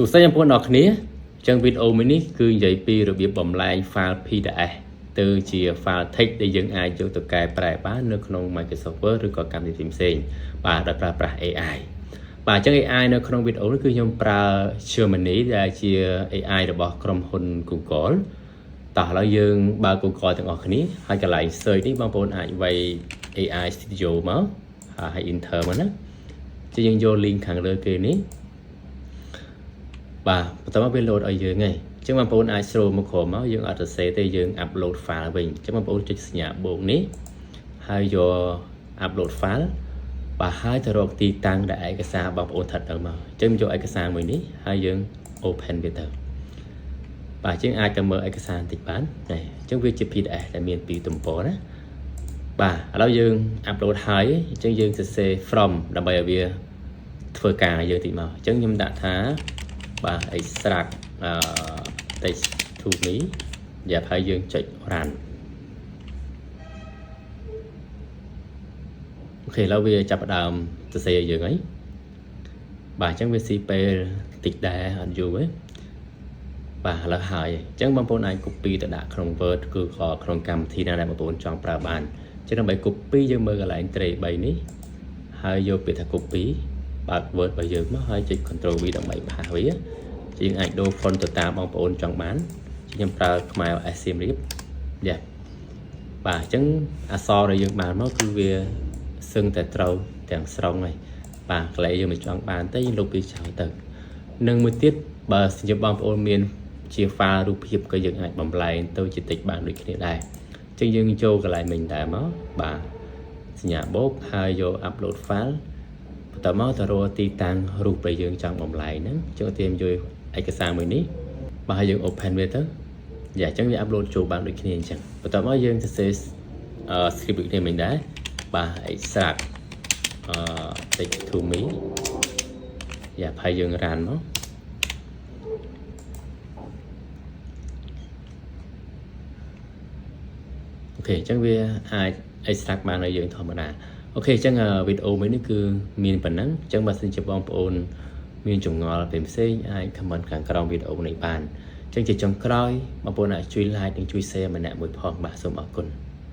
ទូសេចំពោះអ្នកគ្នាចឹងវីដេអូមួយនេះគឺនិយាយពីរបៀបបំលែង file PDF ទៅជា file text ដែលយើងអាចយកទៅកែប្រែបាននៅក្នុង Microsoft Word ឬក៏កម្មវិធីផ្សេងបាទដោយប្រើប្រាស់ AI បាទអញ្ចឹង AI នៅក្នុងវីដេអូនេះគឺខ្ញុំប្រើ Gemini ដែលជា AI របស់ក្រុមហ៊ុន Google តោះឥឡូវយើងបើក Google ទាំងអស់គ្នាហើយកន្លែង search នេះបងប្អូនអាចវាយ AI Studio មកហើយ enter មកណាជាយើងយក link ខាងលើគេនេះបាទបន្តមកវា load ឲ្យយើងហ្នឹងអញ្ចឹងបងប្អូនអាច scroll មកក្រោមមកយើងអត់ទៅ save ទេយើង upload file វិញអញ្ចឹងបងប្អូនចុចសញ្ញាបូកនេះហើយយក upload file បាទហើយទៅរកទីតាំងដែលឯកសារបងប្អូនថតទៅមកអញ្ចឹងយកឯកសារមួយនេះហើយយើង open វាទៅបាទយើងអាចទៅមើលឯកសារបន្តិចបានអញ្ចឹងវាជា PDF ដែលមានពីរទំព័រណាបាទឥឡូវយើង upload ហើយអញ្ចឹងយើងសរសេរ from ដើម្បីឲ្យវាធ្វើការយើងតិចមកអញ្ចឹងខ្ញុំដាក់ថាបាទ extract text to me យ៉ាប់ហើយយើងចុច run អូខេឥឡូវវាចាប់ផ្ដើមសរសេរឲ្យយើងហើយបាទអញ្ចឹងវាស៊ីពេលតិចដែរអត់យូរទេបាទឥឡូវហើយអញ្ចឹងបងប្អូនអាច copy ទៅដាក់ក្នុង Word គឺក៏ក្នុងកម្មវិធីណាដែលបងប្អូនចង់ប្រើបានអញ្ចឹងដើម្បី copy យើងមើលកន្លែង tray 3នេះហើយយកពាក្យថា copy បើក Word របស់យើងមកហើយចុច Ctrl V ដើម្បីផាសវាយើងអាចដូរ font ទៅតាមបងប្អូនចង់បានខ្ញុំប្រើខ្មែរ S សៀមរាបយ៉ាបាទអញ្ចឹងអក្សរដែលយើងបានមកគឺវាសឹងតែត្រូវទាំងស្រុងហើយបាទកន្លែងយើងមិនចង់បានទេយើងលុបវាចោលទៅនឹងមួយទៀតបើសិនជាបងប្អូនមានជា file រូបភាពក៏យើងអាចបំលែងទៅជា text បានដូចគ្នាដែរអញ្ចឹងយើងចូលកន្លែងមិញដែរមកបាទសញ្ញាបូកហើយយក upload file បន្តមកទៅរកទីតាំងរូបដែលយើងចង់បំលែងហ្នឹងចូលទាមយកឯកសារមួយនេះបាទហើយយើង open វាទៅយ៉ាអញ្ចឹងវា upload ចូលបានដូចគ្នាអញ្ចឹងបន្តមកយើងសរសេរ script ដូចគ្នាមិញដែរបាទ extract text to me យ៉ាហើយយើង run មកអូខេអញ្ចឹងវាអាច extract បានឲ្យយើងធម្មតាអូខេអញ្ចឹងវីដេអូមួយនេះគឺមានប៉ុណ្ណឹងអញ្ចឹងបើសិនជាបងប្អូនមានចម្ងល់ផ្សេងអាច comment ខាងក្រោមវីដេអូនេះបានអញ្ចឹងជាចុងក្រោយបងប្អូនអាចជួយ like និងជួយ share ម្នាក់មួយផងបាទសូមអរគុណ